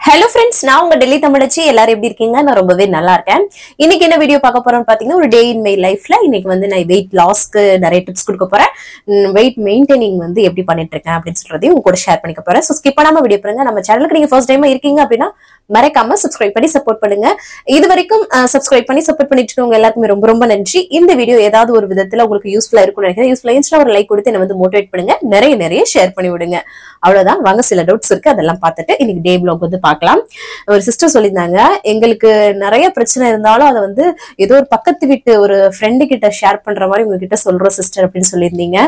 Hello friends, நான் உங்க டெல்லி தமிழச்சி. எல்லாரும் எப்படி இருக்கீங்க? நான் ரொம்பவே நல்லா இருக்கேன். இன்னைக்கு என்ன வீடியோ பார்க்க போறோம்னு பாத்தீங்கன்னா, ஒரு டே இன் மை லைஃப்ல இன்னைக்கு வந்து நான் வெயிட் லாஸ்க்கு நிறைய டிப்ஸ் கொடுக்க போறேன். வெயிட் மெயின்டைனிங் வந்து எப்படி பண்ணிட்டு இருக்கேன் அப்படின்னு சொல்றதையும் உங்க கூட ஷேர் பண்ணிக்க போறேன். சோ ஸ்கிப் பண்ணாம வீடியோ பாருங்க. நம்ம சேனலுக்கு நீங்க ஃபர்ஸ்ட் டைம் இருக்கீங்க அப்படின்னா மறக்காம சப்ஸ்கிரைப் பண்ணி சப்போர்ட் பண்ணுங்க. இது வரைக்கும் சப்ஸ்கிரைப் பண்ணி சப்போர்ட் பண்ணிட்டு இருக்கவங்க எல்லாருக்குமே ரொம்ப ரொம்ப நன்றி. இந்த வீடியோ ஏதாவது ஒரு விதத்துல உங்களுக்கு யூஸ்ஃபுல்லா இருக்கும்னு நினைக்கிறேன். யூஸ்ஃபுல்லா இருந்துச்சுன்னா ஒரு லைக் கொடுத்து என்ன வந்து மோட்டிவேட் பண்ணுங்க. நிறைய ஷேர் பண்ணி விடுங்க. அவ்வளவுதான். வாங்க, சில டவுட்ஸ் இருக்கு, அதெல்லாம் பார்த்துட்டு இன்னைக்கு டே வ்ளாக் வந்து பார்க்கலாம். ஒரு சிஸ்டர் சொல்லியிருந்தாங்க, எங்களுக்கு நிறைய பிரச்சனை இருந்தாலும் அதை வந்து ஏதோ ஒரு பக்கத்து வீட்டு ஒரு ஃப்ரெண்டு கிட்ட ஷேர் பண்ற மாதிரி உங்ககிட்ட சொல்றோம் சிஸ்டர் அப்படின்னு சொல்லியிருந்தீங்க.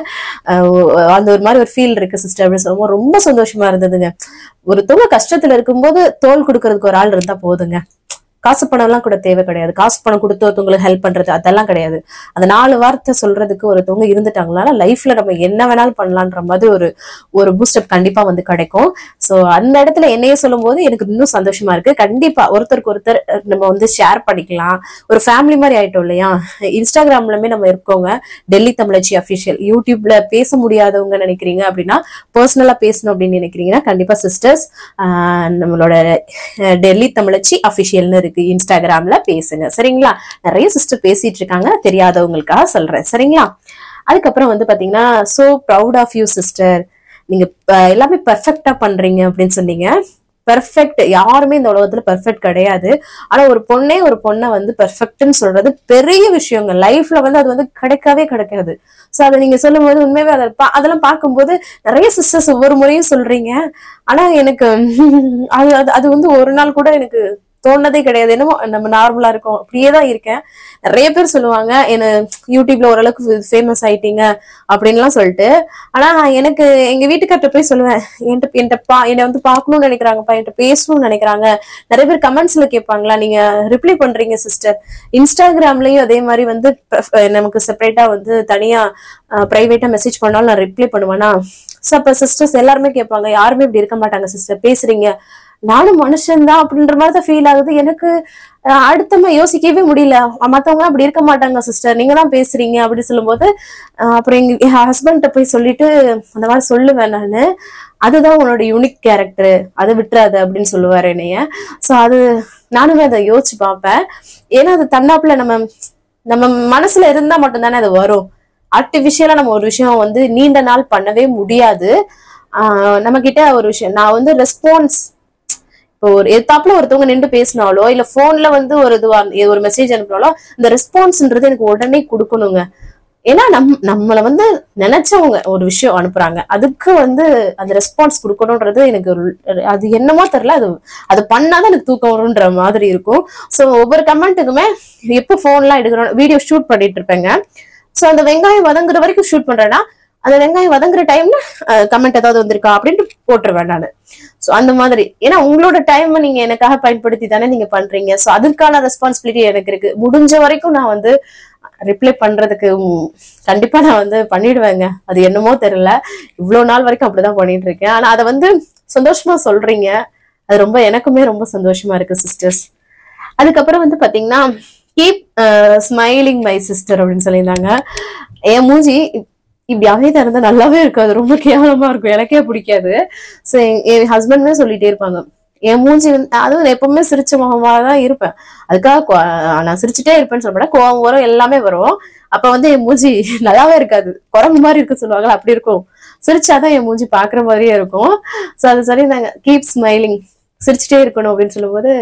அந்த ஒரு மாதிரி ஒரு ஃபீல் இருக்கு சிஸ்டர் அப்படின்னு சொல்லும்போது ரொம்ப சந்தோஷமா இருந்ததுங்க. ஒருத்தவங்க கஷ்டத்துல இருக்கும்போது தோல் கொடுக்கறதுக்கு ஒரு ஆள் இருந்தா போதுங்க. காசு பணம் எல்லாம் கூட தேவை கிடையாது. காசு பணம் கொடுத்து ஒருத்தவங்களுக்கு ஹெல்ப் பண்றது அதெல்லாம் கிடையாது. அந்த 4 வார்த்தை சொல்றதுக்கு ஒருத்தவங்க இருந்துட்டாங்களா லைஃப்ல நம்ம என்ன வேணாலும் பண்ணலான்ற மாதிரி ஒரு பூஸ்டப் கண்டிப்பா வந்து கிடைக்கும். சோ அந்த இடத்துல என்னையே சொல்லும் போது எனக்கு இன்னும் சந்தோஷமா இருக்கு. கண்டிப்பா ஒருத்தருக்கு ஒருத்தர் நம்ம வந்து ஷேர் பண்ணிக்கலாம். ஒரு ஃபேமிலி மாதிரி ஆயிட்டோம் இல்லையா? இன்ஸ்டாகிராம்லயுமே நம்ம இருக்கோங்க, டெல்லி தமிழச்சி அபிஷியல். யூடியூப்ல பேச முடியாதவங்க நினைக்கிறீங்க அப்படின்னா, பர்சனலா பேசணும் அப்படின்னு நினைக்கிறீங்கன்னா கண்டிப்பா சிஸ்டர்ஸ் நம்மளோட டெல்லி தமிழச்சி அபிஷியல்னு இருக்கு, இன்ஸ்டாகிராம்ல பேசுங்க. சரிங்களா? நிறைய சிஸ்டர் பேசிட்டு இருக்காங்க, தெரியாதவங்களுக்காக சொல்றேன். சரிங்களா? அதுக்கப்புறம் வந்து பாத்தீங்கன்னா, so proud of you sister, நீங்க எல்லாமே பெர்ஃபெக்டா பண்றீங்க அப்படின்னு சொன்னீங்க. பெர்ஃபெக்ட் யாருமே இந்த உலகத்துல பெர்ஃபெக்ட் கிடையாது. ஆனா ஒரு பொண்ணை வந்து பெர்ஃபெக்ட்னு சொல்றது பெரிய விஷயங்க. லைஃப்ல வந்து அது வந்து கிடைக்காது. சோ அதை நீங்க சொல்லும் போது உண்மையாவே அதெல்லாம் பார்க்கும்போது நிறைய சிஸ்டர்ஸ் ஒவ்வொரு முறையும் சொல்றீங்க. ஆனா எனக்கு அது வந்து ஒரு நாள் கூட எனக்கு தோணுனதே கிடையாது. என்னமோ நம்ம நார்மலா இருக்கோம், அப்படியேதான் இருக்கேன். நிறைய பேர் சொல்லுவாங்க என்ன யூடியூப்ல ஓரளவுக்கு ஃபேமஸ் ஆயிட்டீங்க அப்படின்லாம் சொல்லிட்டு. ஆனா எனக்கு எங்க வீட்டுக்கார்ட்ட போய் சொல்லுவேன், என்னை வந்து பாக்கணும்னு நினைக்கிறாங்கப்பா, என்கிட்ட பேசணும்னு நினைக்கிறாங்க. நிறைய பேர் கமெண்ட்ஸ்ல கேட்பாங்களா, நீங்க ரிப்ளை பண்றீங்க சிஸ்டர். இன்ஸ்டாகிராம்லயும் அதே மாதிரி வந்து நமக்கு செப்பரேட்டா வந்து தனியா பிரைவேட்டா மெசேஜ் பண்ணாலும் நான் ரிப்ளை பண்ணுவேனா. சோ அப்ப சிஸ்டர்ஸ் எல்லாருமே கேட்பாங்க, யாருமே இப்படி இருக்க மாட்டாங்க சிஸ்டர், பேசுறீங்க, நானும் மனுஷன்தான் அப்படின்ற மாதிரிதான் ஃபீல் ஆகுது எனக்கு. அடுத்தமா யோசிக்கவே முடியல. மத்தவங்க அப்படி இருக்க மாட்டாங்க சிஸ்டர், நீங்க தான் பேசுறீங்க அப்படின்னு சொல்லும் போது அப்புறம் என் ஹஸ்பண்ட போய் சொல்லிட்டு அந்த மாதிரி சொல்லுவேன் நானு. அதுதான் உன்னோட யூனிக் கேரக்டர், அதை விட்டுறாது அப்படின்னு சொல்லுவாரு என்னைய. சோ அது நானுமே அதை யோசிச்சு பார்ப்பேன். ஏன்னா அது தன்னாப்புல நம்ம மனசுல இருந்தா மட்டும்தானே அது வரும். ஆர்டிபிஷியலா நம்ம ஒரு விஷயம் வந்து நீண்ட நாள் பண்ணவே முடியாது. நம்ம கிட்ட ஒரு விஷயம் நான் வந்து ரெஸ்பான்ஸ், இப்போ ஒரு எத்தாப்புல ஒருத்தவங்க நின்று பேசினாலோ இல்ல போன்ல வந்து ஒரு மெசேஜ் அனுப்பினாலோ இந்த ரெஸ்பான்ஸ்ன்றது எனக்கு உடனே கொடுக்கணுங்க. ஏன்னா நம்மள வந்து நினைச்சவங்க ஒரு விஷயம் அனுப்புறாங்க, அதுக்கு வந்து அந்த ரெஸ்பான்ஸ் கொடுக்கணும்ன்றது எனக்கு அது என்னமோ தெரியல, அது பண்ணாதான் எனக்கு தூக்கம் வரும்ன்ற மாதிரி இருக்கும். சோ ஒவ்வொரு கமெண்ட்டுக்குமே எப்போ போன்லாம் எடுக்கிறோம், வீடியோ ஷூட் பண்ணிட்டு இருப்பேங்க. சோ அந்த வெங்காயம் வதங்குற வரைக்கும் ஷூட் பண்றேன்னா அந்த வெங்காயம் வதங்குற டைம்ல கமெண்ட் ஏதாவது வந்திருக்கா அப்படின்ட்டு போட்டுருவேன் நானு. சோ அந்த மாதிரி, ஏன்னா உங்களோட டைம் நீங்க எனக்காக பயன்படுத்தி தானே நீங்க பண்றீங்க. சோ அதுக்கான ரெஸ்பான்சிபிலிட்டி எனக்கு இருக்கு. முடிஞ்ச வரைக்கும் நான் வந்து ரிப்ளை பண்றதுக்கு கண்டிப்பா நான் வந்து பண்ணிடுவேங்க. அது என்னமோ தெரியல, இவ்வளவு நாள் வரைக்கும் அப்படிதான் பண்ணிட்டு இருக்கேன். ஆனா அதை வந்து சந்தோஷமா சொல்றீங்க, அது ரொம்ப எனக்குமே ரொம்ப சந்தோஷமா இருக்கு சிஸ்டர்ஸ். அதுக்கப்புறம் வந்து பாத்தீங்கன்னா, கீப் ஸ்மைலிங் மை சிஸ்டர் அப்படின்னு சொல்லியிருந்தாங்க. என் மூஞ்சி இப்படி அமைதியா இருந்தா நல்லாவே இருக்காது, ரொம்ப கேவலமா இருக்கும், எனக்கே பிடிக்காது. சோ என் ஹஸ்பண்டுமே சொல்லிட்டே இருப்பாங்க, என் மூஞ்சி வந்து அதுவும் எப்பவுமே சிரிச்ச முகமாதான் இருப்பேன். அதுக்காக நான் சிரிச்சுட்டே இருப்பேன்னு சொல்ல மாட்டேன், கோவம் வரும், எல்லாமே வரும். அப்ப வந்து என் மூஞ்சி நல்லாவே இருக்காது, குரங்கு மாதிரி இருக்கு சொல்லுவாங்க, அப்படி இருக்கும். சிரிச்சாதான் என் மூஞ்சி பாக்குற மாதிரியே இருக்கும். சோ அது சொல்லியிருந்தாங்க, கீப் ஸ்மைலிங், சிரிச்சுட்டே இருக்கணும் அப்படின்னு சொல்லும் போது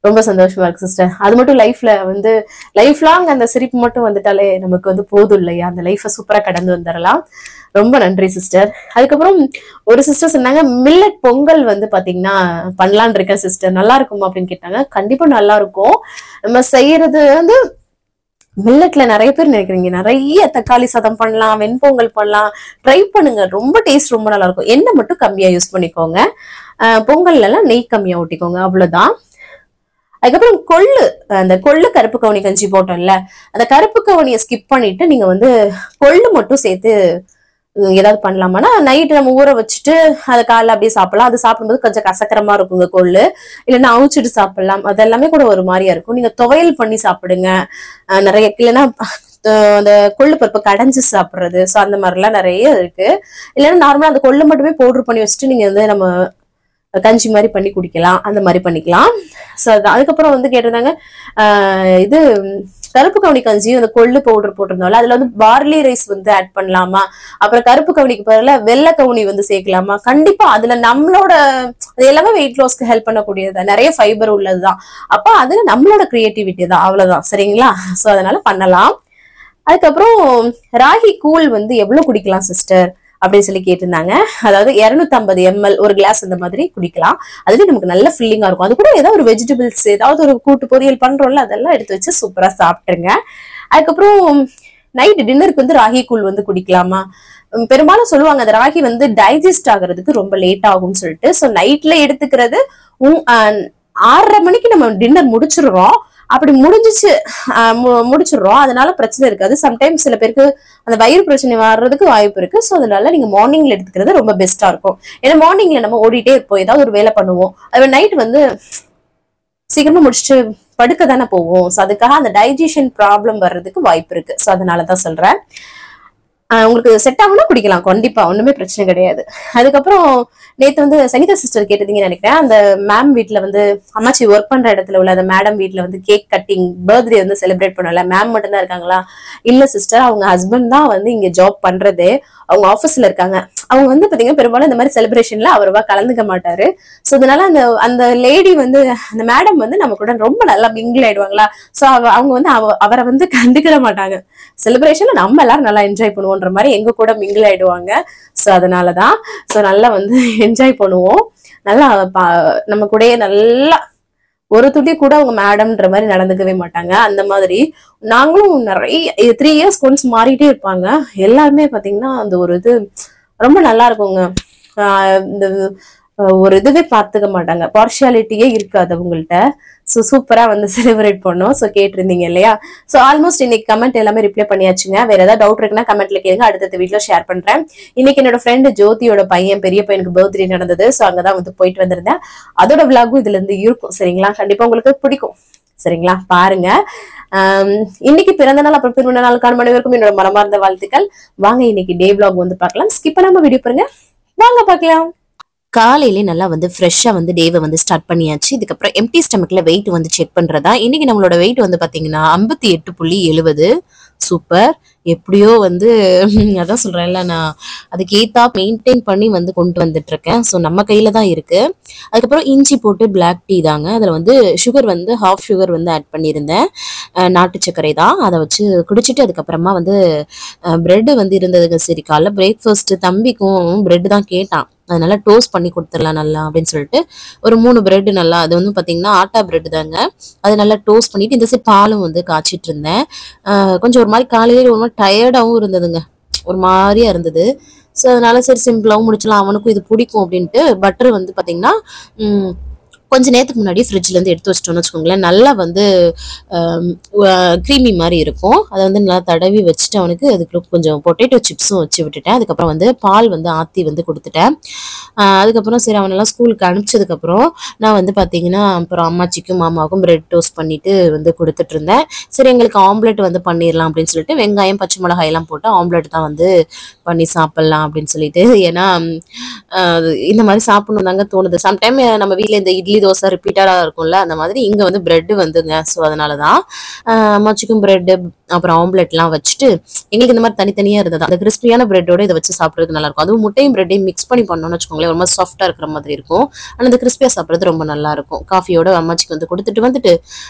ரொம்ப சந்தோஷமா இருக்கு சிஸ்டர். அது மட்டும் லைஃப்ல வந்து லைஃப் லாங் அந்த சிரிப்பு மட்டும் வந்துட்டாலே நமக்கு வந்து போதும் இல்லையா? அந்த லைஃபை சூப்பரா கடந்து வந்துடலாம். ரொம்ப நன்றி சிஸ்டர். அதுக்கப்புறம் ஒரு சிஸ்டர் சொன்னாங்க, மில்லட் பொங்கல் வந்து பாத்தீங்கன்னா பண்ணலான் இருக்கேன் சிஸ்டர், நல்லா இருக்குமா அப்படின்னு கேட்டாங்க. கண்டிப்பா நல்லா இருக்கும். நம்ம செய்யறது வந்து மில்லட்ல நிறைய பேர் நினைக்கிறீங்க, நிறைய தக்காளி சாதம் பண்ணலாம், வெண்பொங்கல் பண்ணலாம், ட்ரை பண்ணுங்க, ரொம்ப டேஸ்ட் ரொம்ப நல்லா இருக்கும். எண்ணெய் மட்டும் கம்மியா யூஸ் பண்ணிக்கோங்க, பொங்கல்ல எல்லாம் நெய் கம்மியா ஊட்டிக்கோங்க, அவ்வளவுதான். அதுக்கப்புறம் அந்த கொள்ளு கருப்பு கவுனி கஞ்சி போட்டோம்ல, அந்த கருப்பு கவுனியை ஸ்கிப் பண்ணிட்டு நீங்க வந்து கொள்ளு மட்டும் சேர்த்து ஏதாவது பண்ணலாமான்னா, நைட்டு நம்ம ஊற வச்சுட்டு அதை காலைல அப்படியே சாப்பிடலாம். அது சாப்பிடும்போது கொஞ்சம் கசக்கரமா இருக்குங்க கொள்ளு, இல்லைன்னா அவிச்சிட்டு சாப்பிடலாம். அதெல்லாமே கூட ஒரு மாதிரியா இருக்கும். நீங்க துவையல் பண்ணி சாப்பிடுங்க. நிறைய இல்லைன்னா அந்த கொள்ளு பருப்பு கடைஞ்சு சாப்பிடுறது. சோ அந்த மாதிரி எல்லாம் நிறைய இருக்கு. இல்லைன்னா நார்மலா அந்த கொள்ளு மட்டுமே பவுடர் பண்ணி வச்சுட்டு நீங்க வந்து நம்ம கஞ்சி மாதிரி பண்ணி குடிக்கலாம், அந்த மாதிரி பண்ணிக்கலாம். ஸோ அதுக்கப்புறம் வந்து கேட்டிருந்தாங்க இது கருப்பு கவுனி கஞ்சியும் அந்த கொள்ளு பவுடர் போட்டிருந்தாலும் அதுல வந்து பார்லி ரைஸ் வந்து ஆட் பண்ணலாமா, அப்புறம் கருப்பு கவுனிக்கு பதிலா வெள்ளை கவுனி வந்து சேர்க்கலாமா? கண்டிப்பா அதுல நம்மளோட அது எல்லாமே வெயிட் லாஸ்க்கு ஹெல்ப் பண்ணக்கூடியது, நிறைய ஃபைபர் உள்ளதுதான். அப்ப அதுல நம்மளோட கிரியேட்டிவிட்டி தான், அவ்வளவுதான். சரிங்களா? சோ அதனால பண்ணலாம். அதுக்கப்புறம் ராகி கூழ் வந்து எவ்வளவு குடிக்கலாம் சிஸ்டர் அப்படின்னு சொல்லி கேட்டிருந்தாங்க. அதாவது 250 ml ஒரு கிளாஸ் அந்த மாதிரி குடிக்கலாம். அதுவே நமக்கு நல்ல ஃபில்லிங்கா இருக்கும். அது கூட ஏதாவது ஒரு வெஜிடபிள்ஸ், ஏதாவது ஒரு கூட்டு பொரியல் பண்றோம்ல, அதெல்லாம் எடுத்து வச்சு சூப்பரா சாப்பிட்டுருங்க. அதுக்கப்புறம் நைட் டின்னருக்கு வந்து ராகி கூழ் வந்து குடிக்கலாமா? பெரும்பாலும் சொல்லுவாங்க அந்த ராகி வந்து டைஜஸ்ட் ஆகுறதுக்கு ரொம்ப லேட் ஆகும்னு சொல்லிட்டு. ஸோ நைட்ல எடுத்துக்கிறது 6:30 மணிக்கு நம்ம டின்னர் முடிச்சிடுறோம். அப்படி முடிச்சிடுறோம், அதனால பிரச்சனை இருக்காது. சம்டைம்ஸ் சில பேருக்கு அந்த வயிறு பிரச்சனை வர்றதுக்கு வாய்ப்பு இருக்கு. ஸோ அதனால நீங்க மார்னிங்ல எடுத்துக்கிறது ரொம்ப பெஸ்டா இருக்கும். ஏன்னா மார்னிங்ல நம்ம ஓடிட்டே இருப்போம், ஏதாவது ஒரு வேலை பண்ணுவோம். அது நைட் வந்து சீக்கிரமா முடிச்சுட்டு படுக்க தானே போவோம். ஸோ அதுக்காக அந்த டைஜஷன் ப்ராப்ளம் வர்றதுக்கு வாய்ப்பு இருக்கு. ஸோ அதனாலதான் சொல்றேன். உங்களுக்கு செட் ஆகும்னா குடிக்கலாம், கண்டிப்பா ஒண்ணுமே பிரச்சனை கிடையாது. அதுக்கப்புறம் நேத்து வந்து சங்கீதா சிஸ்டர் கேட்டதீங்கன்னு நினைக்கிறேன். அந்த மேம் வீட்டுல வந்து அம்மாச்சி ஒர்க் பண்ற இடத்துல உள்ள அந்த மேடம் வீட்டுல வந்து கேக் கட்டிங் பர்த்டே வந்து செலிப்ரேட் பண்ணல. மேம் மட்டும் தான் இருக்காங்களா? இல்ல சிஸ்டர், அவங்க ஹஸ்பண்ட் தான் வந்து இங்க ஜாப் பண்றதே, அவங்க ஆபீஸ்ல இருக்காங்க. அவங்க வந்து பாத்தீங்கன்னா பெரும்பாலும் இந்த மாதிரி செலிப்ரேஷன்ல அவருவா கலந்துக்க மாட்டாரு. சோ அதனால அந்த அந்த லேடி வந்து அந்த மேடம் வந்து நம்ம கூட ரொம்ப நல்லா மிங்கிள் ஆயிடுவாங்களா. சோ அவங்க வந்து அவரை வந்து கண்டுக்கிட மாட்டாங்க. செலிப்ரேஷன்ல நம்ம எல்லாரும் நல்லா என்ஜாய் பண்ணுவோன்ற மாதிரி எங்க கூட மிங்கிள் ஆயிடுவாங்க. சோ அதனாலதான் சோ நல்லா வந்து என்ஜாய் பண்ணுவோம். நல்லா நம்ம கூட நல்லா ஒரு துளி கூட அவங்க மேடம்ன்ற மாதிரி நடந்துக்கவே மாட்டாங்க. அந்த மாதிரி நாங்களும் நிறைய 3 years ஒன்ஸ் மாறிட்டே இருப்பாங்க. எல்லாருமே பாத்தீங்கன்னா அந்த ஒரு இது ரொம்ப நல்லா இருக்குங்க. இந்த ஒரு இதுவே பார்த்துக்க மாட்டாங்க, பார்ஷியாலிட்டியே இருக்காது அவங்கள்ட்ட. ஸோ சூப்பரா வந்து செலிப்ரேட் பண்ணோம். ஸோ கேட்டிருந்தீங்க இல்லையா? ஸோ ஆல்மோஸ்ட் இன்னைக்கு கமெண்ட் எல்லாமே ரிப்ளை பண்ணியாச்சுங்க. வேற ஏதாவது டவுட் இருக்குன்னா கமெண்ட்ல கேளுங்க, அடுத்த வீடியோ ஷேர் பண்றேன். இன்னைக்கு என்னோட ஃப்ரெண்டு ஜோதியோட பையன், பெரிய பையனுக்கு பர்த்டே நடந்தது. ஸோ அங்கதான் வந்து போயிட்டு வந்திருந்தேன். அதோட விளாகும் இதுல இருந்து இருக்கும். சரிங்களா? கண்டிப்பா உங்களுக்கு பிடிக்கும். சரிங்களா? பாருங்க. இன்னைக்கு பிறந்த நாள் அப்புறம் பிறந்த நாளுக்கான மனைவருக்கும் என்னோட மனமார்ந்த வாழ்த்துக்கள். வாங்க இன்னைக்கு டே விளாக் வந்து பார்க்கலாம். ஸ்கிப் பண்ணாம வீடியோ பாருங்க, வாங்க பார்க்கலாம். காலையிலே நல்லா வந்து ஃப்ரெஷ்ஷாக வந்து டேவை வந்து ஸ்டார்ட் பண்ணியாச்சு. இதுக்கப்புறம் எம்டி ஸ்டமக்கில் வெயிட் வந்து செக் பண்ணுறதா. இன்னைக்கு நம்மளோட வெயிட் வந்து பார்த்தீங்கன்னா 58.70. சூப்பர். எப்படியோ வந்து அதான் சொல்கிறேன்ல, நான் அதுக்கு ஏற்றா மெயின்டைன் பண்ணி வந்து கொண்டு வந்துட்டு இருக்கேன். ஸோ நம்ம கையில் தான் இருக்குது. அதுக்கப்புறம் இஞ்சி போட்டு பிளாக் டீ தாங்க. அதில் வந்து சுகர் வந்து ½ சுகர் வந்து ஆட் பண்ணியிருந்தேன். நாட்டு சர்க்கரை தான். அதை வச்சு குடிச்சிட்டு அதுக்கப்புறமா வந்து பிரெட்டு வந்து இருந்ததுங்க. சரி காலைல பிரேக்ஃபாஸ்ட்டு தம்பிக்கும் பிரெட் தான் கேட்டான், அதனால டோஸ்ட் பண்ணி கொடுத்துடலாம் நல்லா அப்படின்னு சொல்லிட்டு ஒரு 3 பிரெட் நல்லா, அது வந்து பார்த்தீங்கன்னா ஆட்டா பிரெட் தாங்க, அது நல்லா டோஸ்ட் பண்ணிட்டு இந்த சைட் பாலும் வந்து காய்ச்சிட்டு இருந்தேன். கொஞ்சம் ஒரு மாதிரி காலையிலே ஒரு மாதிரி டயர்டாகவும் இருந்ததுங்க, ஒரு மாதிரியா இருந்தது. ஸோ அதனால சரி சிம்பிளாகவும் முடிச்சலாம், அவனுக்கும் இது பிடிக்கும் அப்படின்ட்டு. பட்டர் வந்து பார்த்தீங்கன்னா கொஞ்ச நேரத்துக்கு முன்னாடி ஃப்ரிட்ஜ்ல இருந்து எடுத்து வச்சிட்டோம்னு வச்சுக்கோங்களேன், நல்லா வந்து க்ரீமி மாதிரி இருக்கும். அதை வந்து நல்லா தடவி வச்சுட்டு அவனுக்கு அதுக்கு கொஞ்சம் பொட்டேட்டோ சிப்ஸும் வச்சு விட்டுட்டேன். அதுக்கப்புறம் வந்து பால் வந்து ஆற்றி வந்து கொடுத்துட்டேன். அதுக்கப்புறம் சரி அவனெல்லாம் ஸ்கூலுக்கு அனுப்பிச்சதுக்கப்புறம் நான் வந்து பார்த்தீங்கன்னா அப்புறம் அம்மாச்சிக்கும் மாமாவுக்கும் பிரெட் டோஸ்ட் பண்ணிட்டு வந்து கொடுத்துட்டு இருந்தேன். சரி எங்களுக்கு ஆம்லெட் வந்து பண்ணிடலாம் அப்படின்னு சொல்லிட்டு வெங்காயம் பச்சை மிளகாய் எல்லாம் போட்டு ஆம்லெட் தான் வந்து பண்ணி சாப்பிட்லாம் அப்படின்னு சொல்லிட்டு. ஏன்னா இந்த மாதிரி சாப்பிடணும் தாங்க தோணுது. சம்டைம் நம்ம வீட்டில் இந்த இட்லி தோசை ரிப்பீட்டடாக இருக்கும்ல, அந்த மாதிரி இங்கே வந்து பிரெட்டு வந்துங்க. ஸோ அதனால தான் அம்மாச்சிக்கும் பிரெட்டு அப்புறம் ஆம்லெட்லாம் வச்சுட்டு எங்களுக்கு இந்த மாதிரி தனித்தனியாக இருந்தது. அந்த கிறிஸ்பியான பிரெட்டோட இதை வச்சு சாப்பிட்றதுக்கு நல்லா இருக்கும். அதுவும் முட்டையும் பிரெட்டையும் மிக்ஸ் பண்ணி பண்ணோம்னு வச்சுக்கோங்களேன், ரொம்ப சாஃப்டாக இருக்கிற மாதிரி இருக்கும். ஆனால் அந்த கிறிஸ்பியாக சாப்பிட்றது ரொம்ப நல்லா இருக்கும். காஃபியோட அம்மாச்சிக்கு வந்து கொடுத்துட்டு வந்துட்டு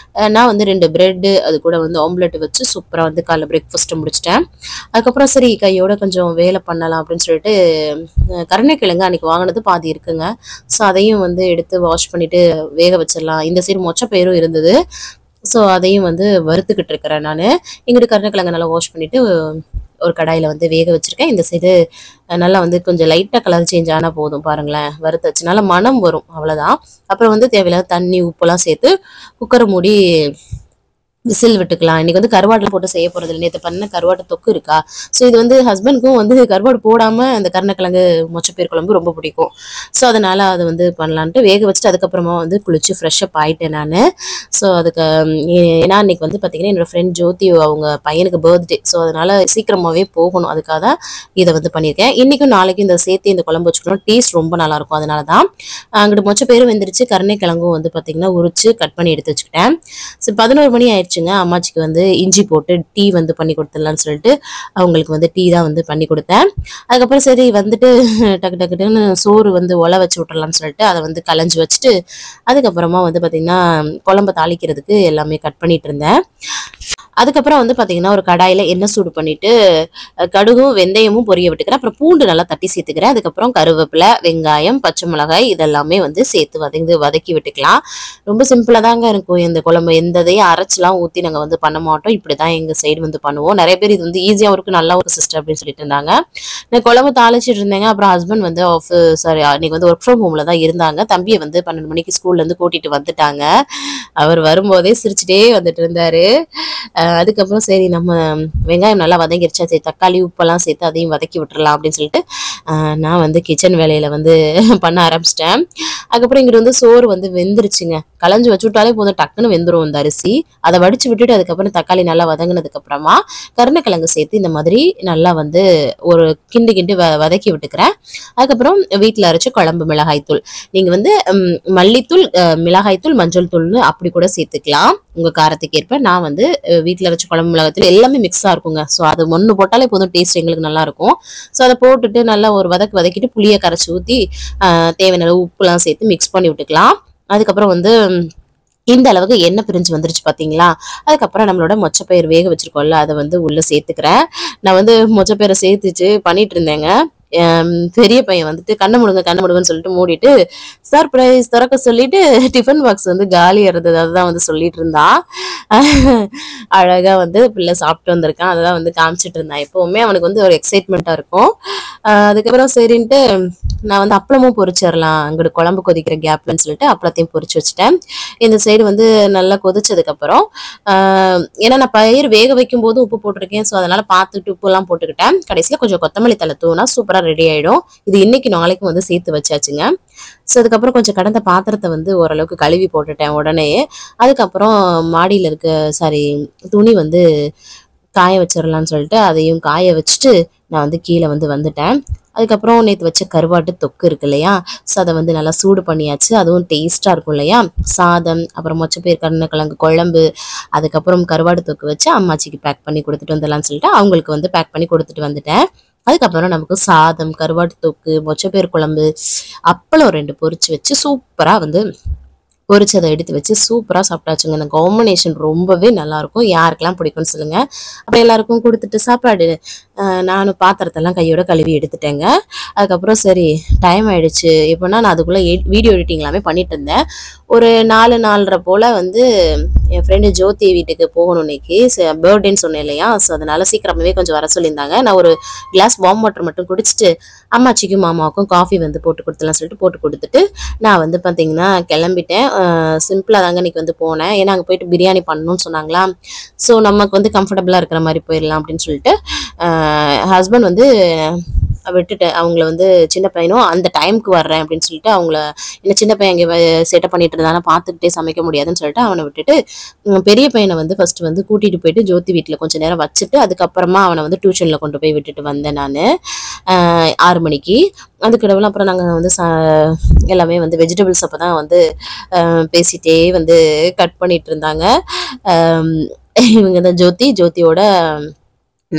நான் வந்து 2 பிரெட்டு அது கூட வந்து ஆம்லெட் வச்சு சூப்பராக வந்து காலைல பிரேக்ஃபாஸ்ட்டை முடிச்சிட்டேன். அதுக்கப்புறம் சரி கையோட கொஞ்சம் வேலை பண்ணலாம் அப்படின்னு சொல்லிட்டு கருணைக்கிழங்கு அன்னைக்கு வாங்கினது பாதி இருக்குங்க. ஸோ அதையும் வந்து எடுத்து வாஷ் பண்ணிட்டு வேக வச்சிடலாம். இந்த சைடு மொச்சப்பயிரும் இருந்தது. ஸோ அதையும் வந்து வறுத்துக்கிட்டு இருக்கிறேன் நான். எங்கிட்ட கருணைக்கிழங்கு நல்லா வாஷ் பண்ணிட்டு ஒரு கடாயில் வந்து வேக வச்சிருக்கேன். இந்த சைடு நல்லா வந்து கொஞ்சம் லைட்டாக கலர் சேஞ்ச் ஆனால் போதும், பாருங்களேன் வறுத்து வச்சு நல்லா மனம் வரும், அவ்வளோதான். அப்புறம் வந்து தேவையில்லாத தண்ணி உப்புலாம் சேர்த்து குக்கரை மூடி விசில் விட்டுக்கலாம். இன்னைக்கு வந்து கருவாடுல போட்டு செய்ய போறது இல்லை. நேற்று பண்ண கருவாட்டு தொக்கு இருக்கா. ஸோ இது வந்து ஹஸ்பண்ட்க்கும் வந்து கருவாடு போடாம அந்த கருணக்கிழங்கு மொச்சப்பயிர் குழம்பு ரொம்ப பிடிக்கும். ஸோ அதனால அது வந்து பண்ணலான்ட்டு வேக வச்சுட்டு அதுக்கப்புறமா வந்து குளிச்சு ஃப்ரெஷ்அப் ஆயிட்டேன் நான். ஸோ அதுக்கு ஏன்னா இன்னைக்கு வந்து பார்த்தீங்கன்னா என்னோட ஃப்ரெண்ட் ஜோதி அவங்க பையனுக்கு பர்த்டே. ஸோ அதனால சீக்கிரமாகவே போகணும். அதுக்காக தான் இதை வந்து பண்ணியிருக்கேன். இன்னைக்கும் நாளைக்கும் இந்த சேர்த்து இந்த குழம்பு வச்சுக்கணும். டேஸ்ட் ரொம்ப நல்லா இருக்கும். அதனால தான் அங்கிட்டு மொச்சப்பயிரும் வெந்துருச்சு. கருணைக்கிழங்கும் வந்து பார்த்தீங்கன்னா உரிச்சு கட் பண்ணி எடுத்து வச்சுக்கிட்டேன். ஸோ 11 மணி ஆயிடுச்சுங்க. அம்மாச்சிக்கு வந்து இஞ்சி போட்டு டீ வந்து பண்ணி கொடுத்துடலான்னு சொல்லிட்டு அவங்களுக்கு வந்து டீ தான் வந்து பண்ணி கொடுத்தேன். அதுக்கப்புறம் சரி வந்துட்டு டக்கு டக்குன்னு சோறு வந்து ஒலை வச்சு விட்டுறலாம்னு சொல்லிட்டு அதை வந்து களைஞ்சி வச்சுட்டு அதுக்கப்புறமா வந்து பார்த்தீங்கன்னா குழம்பு தாளிக்கிறதுக்கு எல்லாமே கட் பண்ணிட்டு இருந்தேன். அதுக்கப்புறம் வந்து பார்த்தீங்கன்னா ஒரு கடாயில் எண்ணெய் சூடு பண்ணிட்டு கடுகும் வெந்தயமும் பொரிய விட்டுக்கிறேன். அப்புறம் பூண்டு நல்லா தட்டி சேர்த்துக்கிறேன். அதுக்கப்புறம் கருவேப்பிலை, வெங்காயம், பச்சை மிளகாய் இதெல்லாமே வந்து சேர்த்து வதக்கி விட்டுக்கலாம். ரொம்ப சிம்பிளாக தாங்க இருக்கும் இந்த குழம்பு. எந்ததையும் அரைச்சிலாம் ஊற்றி நாங்கள் வந்து பண்ண மாட்டோம். இப்படி தான் எங்கள் சைடு வந்து பண்ணுவோம். நிறைய பேர் இது வந்து ஈஸியாக இருக்கு, நல்லா ஒரு சிஸ்டர் அப்படின்னு சொல்லிட்டு இருந்தாங்க. நான் குழம்பு தாளிச்சிட்டு இருந்தேங்க. அப்புறம் ஹஸ்பண்ட் வந்து அன்னைக்கு வந்து ஒர்க் ஃப்ரம் ஹோமில் தான் இருந்தாங்க. தம்பியை வந்து 12 மணிக்கு ஸ்கூல்லேருந்து கூட்டிகிட்டு வந்துட்டாங்க. அவர் வரும்போதே சிரிச்சுட்டே வந்துட்டு இருந்தாரு. அதுக்கப்புறம் சரி நம்ம வெங்காயம் நல்லா வதங்கிருச்சா, சரி தக்காளி உப்பெல்லாம் சேர்த்து அதையும் வதக்கி விட்டுறலாம் அப்படின்னு சொல்லிட்டு நான் வந்து கிச்சன் வேலையில வந்து பண்ண ஆரம்பிச்சிட்டேன். அதுக்கப்புறம் இங்கிட்டு வந்து சோறு வந்து வெந்துருச்சுங்க. களைஞ்சு வச்சு விட்டாலே போதும், டக்குன்னு வெந்துடும் இந்த அரிசி. அதை வடிச்சு விட்டுட்டு அதுக்கப்புறம் தக்காளி நல்லா வதங்கினதுக்கு அப்புறமா கருணக்கிழங்கு சேர்த்து இந்த மாதிரி நல்லா வந்து ஒரு கிண்டு வதக்கி விட்டுக்கிறேன். அதுக்கப்புறம் வீட்டில் அரைச்ச குழம்பு மிளகாய்த்தூள், நீங்க வந்து மல்லித்தூள், மிளகாய்த்தூள், மஞ்சள் தூள்னு அப்படி கூட சேர்த்துக்கலாம் உங்க காரத்துக்கு ஏற்ப. நான் வந்து வீட்டில் அரைச்ச குழம்பு மிளகாய்த்தூள் எல்லாமே மிக்ஸாக இருக்குங்க. ஸோ அது ஒன்று போட்டாலே போதும், டேஸ்ட் எங்களுக்கு நல்லா இருக்கும். ஸோ அதை போட்டுட்டு நல்லா ஒரு வதக்கிட்டு புளியை கரைச்சி ஊற்றி தேவையான அளவு உப்புலாம் சேர்த்து மிக்ஸ் பண்ணி விட்டுக்கலாம். அதுக்கப்புறம் வந்து இந்த அளவுக்கு எண்ணெய் பிரிஞ்சு வந்துருச்சு பாத்தீங்களா. அதுக்கப்புறம் நம்மளோட மொச்சப்பயிர் வேக வச்சிருக்கோம்ல அதை வந்து உள்ள சேர்த்துக்கிறேன். நான் வந்து மொச்சப்பயிரை சேர்த்துச்சு பண்ணிட்டு இருந்தேங்க. பெரிய பையன் வந்துட்டு கண்ணை முடுங்கன்னு சொல்லிட்டு மூடிட்டு சர்ப்ரைஸ் திறக்க சொல்லிட்டு டிஃபன் பாக்ஸ் வந்து காலியா இருந்தது. அதுதான் வந்து சொல்லிட்டு இருந்தான். அழகா வந்து பிள்ளை சாப்பிட்டு வந்திருக்கான். அததான் வந்து காமிச்சிட்டு இருந்தான். எப்பவுமே அவனுக்கு வந்து ஒரு எக்ஸைட்மெண்ட்டா இருக்கும். அதுக்கப்புறம் சரின்ட்டு நான் வந்து அப்பளமும் பொரிச்சிடலாம் அங்கிட்டு குழம்பு கொதிக்கிற கேப்லன்னு சொல்லிட்டு அப்பளத்தையும் பொரிச்சு வச்சுட்டேன். இந்த சைடு வந்து நல்லா கொதிச்சதுக்கப்புறம் ஏன்னா நான் பயிர் வேக வைக்கும் போது உப்பு போட்டிருக்கேன். ஸோ அதனால பார்த்துட்டு உப்பு எல்லாம் போட்டுக்கிட்டேன். கடைசியில் கொஞ்சம் கொத்தமல்லி தலை தூனா சூப்பராக ரெடி ஆயிடும். இது இன்னைக்கு நாளைக்கும் வந்து சேர்த்து வச்சாச்சுங்க. ஸோ அதுக்கப்புறம் கொஞ்சம் கடந்த பாத்திரத்தை வந்து ஓரளவுக்கு கழுவி போட்டுட்டேன் உடனே. அதுக்கப்புறம் மாடியில் துணி வந்து காய வச்சிடலான்னு சொல்லிட்டு அதையும் காய வச்சுட்டு நான் வந்து கீழே வந்து வந்துட்டேன். அதுக்கப்புறம் நேற்று வச்ச கருவாட்டு தொக்கு இருக்கு இல்லையா, ஸோ அதை வந்து நல்லா சூடு பண்ணியாச்சு. அதுவும் டேஸ்ட்டாக இருக்கும் இல்லையா. சாதம், அப்புறம் மொச்சப்பயிர் கருணக்கிழங்கு குழம்பு, அதுக்கப்புறம் கருவாடு தொக்கு வச்சு அம்மாச்சிக்கு பேக் பண்ணி கொடுத்துட்டு வந்துடலாம்னு சொல்லிட்டு அவங்களுக்கு வந்து பேக் பண்ணி கொடுத்துட்டு வந்துட்டேன். அதுக்கப்புறம் நமக்கு சாதம், கருவாட்டு தொக்கு, மொச்சப்பயிர் குழம்பு, அப்பளம் 2 பொரிச்சு வச்சு சூப்பராக வந்து பொரிச்சதை எடுத்து வச்சு சூப்பராக சாப்பிட்டாச்சுங்க. இந்த காம்பினேஷன் ரொம்பவே நல்லாயிருக்கும். யாருக்கெல்லாம் பிடிக்கும்னு சொல்லுங்கள். அப்புறம் எல்லாருக்கும் கொடுத்துட்டு சாப்பாடு நானும் பாத்திரத்தெல்லாம் கையோட கழுவி எடுத்துட்டேங்க. அதுக்கப்புறம் சரி டைம் ஆயிடுச்சு. எப்படின்னா நான் அதுக்குள்ளே வீடியோ எடிட்டிங் எல்லாமே பண்ணிட்டு இருந்தேன். ஒரு 4:30 போல் வந்து என் ஃப்ரெண்டு ஜோதி வீட்டுக்கு போகணும். இன்னைக்கு பர்த்டேன்னு சொன்னேன் இல்லையா. ஸோ அதனால சீக்கிரமாகவே கொஞ்சம் வர சொல்லியிருந்தாங்க. நான் ஒரு கிளாஸ் வார்ம் வாட்டர் மட்டும் குடிச்சிட்டு அம்மாச்சிக்கும் மாமாவுக்கும் காஃபி வந்து போட்டு கொடுத்துலாம் சொல்லிட்டு போட்டு கொடுத்துட்டு நான் வந்து பார்த்தீங்கன்னா கிளம்பிட்டேன். சிம்பிளாக தாங்க இன்னைக்கு வந்து போனேன். ஏன்னா அங்கே போயிட்டு பிரியாணி பண்ணணும்னு சொன்னாங்களா. ஸோ நமக்கு வந்து கம்ஃபர்டபுளாக இருக்கிற மாதிரி போயிடலாம் அப்படின்னு சொல்லிட்டு ஹஸ்பண்ட் வந்து விட்டுட்டேன். அவங்கள வந்து சின்ன பையனும் அந்த டைமுக்கு வர்றேன் அப்படின்னு சொல்லிட்டு அவங்கள என்ன சின்ன பையன் அங்கே செட்டப் பண்ணிட்டு இருந்தானா பார்த்துக்கிட்டே சமைக்க முடியாதுன்னு சொல்லிட்டு அவனை விட்டுட்டு பெரிய பையனை வந்து ஃபர்ஸ்ட் வந்து கூட்டிட்டு போயிட்டு ஜோதி வீட்டில் கொஞ்சம் நேரம் வச்சுட்டு அதுக்கப்புறமா அவனை வந்து டியூஷனில் கொண்டு போய் விட்டுட்டு வந்தேன் நான் 6 மணிக்கு. அதுக்கிடவில் அப்புறம் நாங்கள் வந்து எல்லாமே வந்து வெஜிடபிள்ஸ் அப்போ தான் வந்து பேசிட்டே வந்து கட் பண்ணிட்டு இருந்தாங்க. இவங்க தான் ஜோதியோட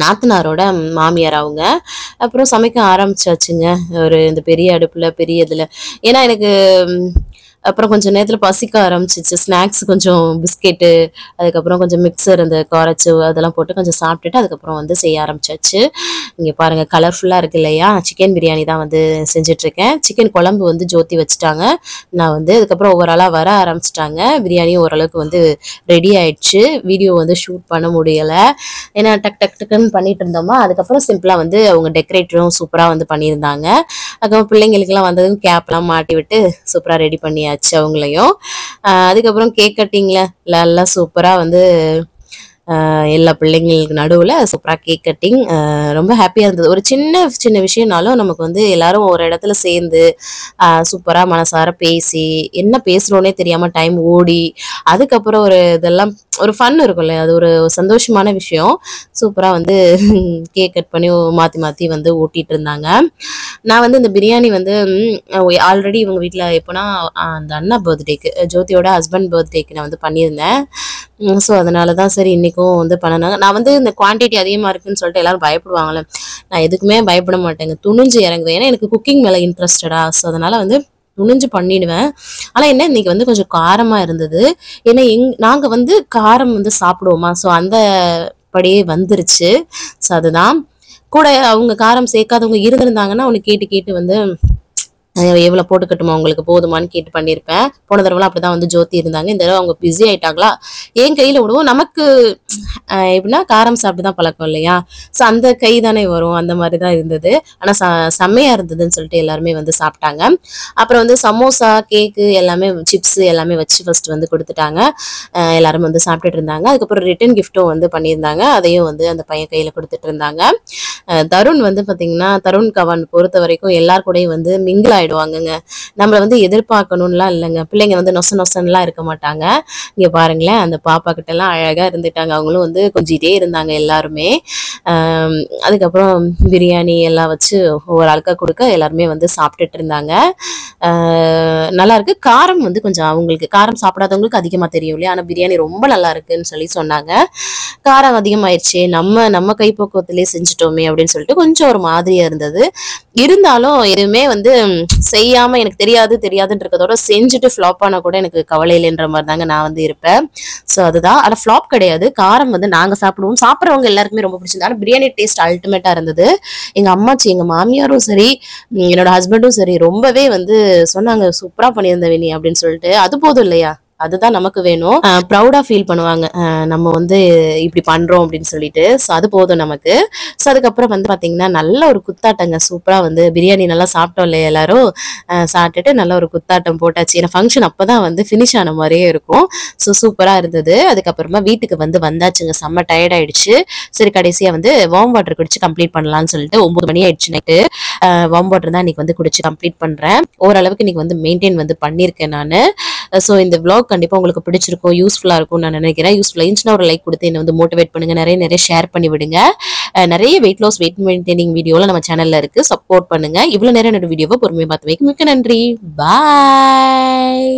நாத்தனாரோட மாமியார் அவங்க. அப்புறம் சமைக்க ஆரம்பிச்சாச்சுங்க. இந்த பெரிய அடுப்புல பெரிய இதுல. ஏன்னா எனக்கு அப்புறம் கொஞ்சம் நேரத்தில் பசிக்க ஆரம்பிச்சிச்சு. ஸ்நாக்ஸ் கொஞ்சம் பிஸ்கெட்டு, அதுக்கப்புறம் கொஞ்சம் மிக்சர், அந்த காரச்சு அதெல்லாம் போட்டு கொஞ்சம் சாப்பிட்டுட்டு அதுக்கப்புறம் வந்து செய்ய ஆரம்பிச்சாச்சு. இங்கே பாருங்கள் கலர்ஃபுல்லாக இருக்கு இல்லையா. சிக்கன் பிரியாணி தான் வந்து செஞ்சிட்ருக்கேன். சிக்கன் குழம்பு வந்து ஜோதி வச்சுட்டாங்க. நான் வந்து அதுக்கப்புறம் ஓவராலாக வர ஆரம்பிச்சிட்டாங்க. பிரியாணியும் ஓரளவுக்கு வந்து ரெடி ஆயிடுச்சு. வீடியோ வந்து ஷூட் பண்ண முடியலை. ஏன்னா டக்குன்னு பண்ணிட்டு இருந்தோமா. அதுக்கப்புறம் சிம்பிளாக வந்து அவங்க டெக்கரேட்டரும் சூப்பராக வந்து பண்ணியிருந்தாங்க. அதுக்கப்புறம் பிள்ளைங்களுக்கெல்லாம் வந்ததும் கேப்லாம் மாட்டி விட்டு சூப்பராக ரெடி பண்ணியாச்சு அவங்களையும். அதுக்கப்புறம் கேக் கட்டிங்கில் நல்லா சூப்பராக வந்து எல்லா பிள்ளைங்களுக்கு நடுவில் சூப்பராக கேக் கட்டிங் ரொம்ப ஹாப்பியாக இருந்தது. ஒரு சின்ன சின்ன விஷயம்னாலும் நமக்கு வந்து எல்லாரும் ஒரு இடத்துல சேர்ந்து சூப்பராக மனசார பேசி என்ன பேசுகிறோன்னே தெரியாமல் டைம் ஓடி அதுக்கப்புறம் ஒரு இதெல்லாம் ஒரு ஃபன் இருக்கும்ல, அது ஒரு சந்தோஷமான விஷயம். சூப்பராக வந்து கேக் கட் பண்ணி மாற்றி மாற்றி வந்து ஊட்டிகிட்டு இருந்தாங்க. நான் வந்து இந்த பிரியாணி வந்து ஆல்ரெடி இவங்க வீட்டில் எப்போனா அந்த அண்ணா பர்த்டேக்கு ஜோதியோட ஹஸ்பண்ட் பர்த்டேக்கு நான் வந்து பண்ணியிருந்தேன். ஸோ அதனால தான் சரி இன்றைக்கும் வந்து பண்ணினாங்க. நான் வந்து இந்த குவான்டிட்டி அதிகமாக இருக்குன்னு சொல்லிட்டு எல்லோரும் பயப்படுவாங்கள்ல, நான் எதுக்குமே பயப்பட மாட்டேங்க, துணிஞ்சு இறங்குவேன். ஏன்னா எனக்கு குக்கிங் மேலே இன்ட்ரெஸ்டடா, ஸோ அதனால் வந்து துணிஞ்சு பண்ணிடுவேன். ஆனால் என்ன இன்னைக்கு வந்து கொஞ்சம் காரமாக இருந்தது. ஏன்னா நாங்கள் வந்து காரம் வந்து சாப்பிடுவோமா, ஸோ அந்த படியே வந்துருச்சு. ஸோ அதுதான் கூட அவங்க காரம் சேர்க்காதவங்க இருந்திருந்தாங்கன்னா ஒன்று கேட்டு கேட்டு வந்து எவ்வளோ போட்டுக்கட்டுமா உங்களுக்கு போதுமான்னு கேட்டு பண்ணியிருப்பேன். போன தடவைலாம் அப்படி தான் வந்து ஜோதி இருந்தாங்க. இந்த தடவை அவங்க பிஸி ஆகிட்டாங்களா, என் கையில் விடுவோம். நமக்கு எப்படின்னா காரம் சாப்பிட்டு தான் பழக்கம் இல்லையா, ஸோ அந்த கை தானே வரும், அந்த மாதிரி தான் இருந்தது. ஆனால் செம்மையாக இருந்ததுன்னு சொல்லிட்டு எல்லாருமே வந்து சாப்பிட்டாங்க. அப்புறம் வந்து சமோசா கேக்கு எல்லாமே சிப்ஸு எல்லாமே வச்சு ஃபர்ஸ்ட் வந்து கொடுத்துட்டாங்க. எல்லாரும் வந்து சாப்பிட்டுட்டு இருந்தாங்க. அதுக்கப்புறம் ரிட்டன் கிஃப்ட்டும் வந்து பண்ணியிருந்தாங்க. அதையும் வந்து அந்த பையன் கையில் கொடுத்துட்டு இருந்தாங்க. தருண் வந்து பார்த்தீங்கன்னா தருண் கவன் பொறுத்த வரைக்கும் எல்லார் கூடயும் வந்து மிங்கிள் ஆயிடுவாங்கங்க. நம்மளை வந்து எதிர்பார்க்கணும்லாம் இல்லைங்க. பிள்ளைங்க வந்து நொசன்லாம் இருக்க மாட்டாங்க. இங்கே பாருங்களேன், அந்த பாப்பா கிட்ட எல்லாம் அழகாக இருந்துட்டாங்க. அவங்களும் வந்து கொஞ்சிட்டே இருந்தாங்க எல்லாருமே. அதுக்கப்புறம் பிரியாணி எல்லாம் வச்சு ஒவ்வொரு ஆளுக்காக கொடுக்க எல்லாருமே வந்து சாப்பிட்டுட்டு இருந்தாங்க. நல்லா இருக்கு. காரம் வந்து கொஞ்சம் அவங்களுக்கு காரம் சாப்பிடாதவங்களுக்கு அதிகமாக தெரியும் இல்லையா, ஆனால் பிரியாணி ரொம்ப நல்லா இருக்குன்னு சொல்லி சொன்னாங்க. காரம் அதிகமாயிடுச்சு, நம்ம கைப்பக்குவத்திலே செஞ்சுட்டோமே அப்படின்னு சொல்லிட்டு கொஞ்சம் ஒரு மாதிரியா இருந்தது. இருந்தாலும் எதுவுமே வந்து செய்யாம எனக்கு தெரியாதுன்றதோட செஞ்சுட்டு ஃப்ளாப் ஆனா கூட எனக்கு கவலை இல்லைன்ற மாதிரி தாங்க நான் வந்து இருப்பேன். ஸோ அதுதான். ஆனால் ஃப்ளாப் கிடையாது. காரம் வந்து நாங்கள் சாப்பிடுவோம், சாப்பிட்றவங்க எல்லாருக்குமே ரொம்ப பிடிச்சிருந்தது. ஆனால் பிரியாணி டேஸ்ட் அல்டிமேட்டா இருந்தது. எங்க அம்மாச்சி எங்க மாமியாரும் சரி என்னோட ஹஸ்பண்டும் சரி ரொம்பவே வந்து சொன்னாங்க, சூப்பரா பண்ணியிருந்த வினி அப்படின்னு சொல்லிட்டு. அது போதும் இல்லையா, அதுதான் நமக்கு வேணும். ப்ரௌடா ஃபீல் பண்ணுவாங்க நம்ம வந்து இப்படி பண்றோம் அப்படின்னு சொல்லிட்டு. ஸோ அது போதும் நமக்கு. ஸோ அதுக்கப்புறம் வந்து பாத்தீங்கன்னா நல்ல ஒரு குத்தாட்டங்க. சூப்பரா வந்து பிரியாணி நல்லா சாப்பிட்டோம் இல்லையா எல்லாரும். சாப்பிட்டுட்டு நல்ல ஒரு குத்தாட்டம் போட்டாச்சு. ஏன்னா ஃபங்க்ஷன் அப்பதான் வந்து ஃபினிஷ் ஆன மாதிரியே இருக்கும். ஸோ சூப்பரா இருந்தது. அதுக்கப்புறமா வீட்டுக்கு வந்து வந்தாச்சுங்க. செம்ம டயர்ட் ஆயிடுச்சு. சரி கடைசியா வந்து வார்ம் வாட்டர் குடிச்சு கம்ப்ளீட் பண்ணலாம்னு சொல்லிட்டு 9 மணி ஆயிடுச்சு நைட்டு. வார்ம் வாட்டர் தான் இன்னைக்கு வந்து குடிச்சு கம்ப்ளீட் பண்றேன். ஓரளவுக்கு இன்னைக்கு வந்து மெயின்டைன் வந்து பண்ணியிருக்கேன் நான். ஸோ இந்த vlog கண்டிப்பாக உங்களுக்கு பிடிச்சிருக்கும், யூஸ்ஃபுல்லாக இருக்கும்னு நான் நினைக்கிறேன். யூஸ்ஃபுல்லாக இருந்துச்சுன்னா ஒரு லைக் கொடுத்து என்னை வந்து மோட்டிவேட் பண்ணுங்க. நிறைய ஷேர் பண்ணி விடுங்க. நிறைய வெயிட் லாஸ் வெயிட் மெயின்டைனிங் வீடியோலாம் நம்ம சேனல்ல இருக்கு, சப்போர்ட் பண்ணுங்க. இவ்வளோ நேரம் என்னோட வீடியோவை பொறுமையாக பார்த்து வைக்க மிக்க நன்றி. பாய்.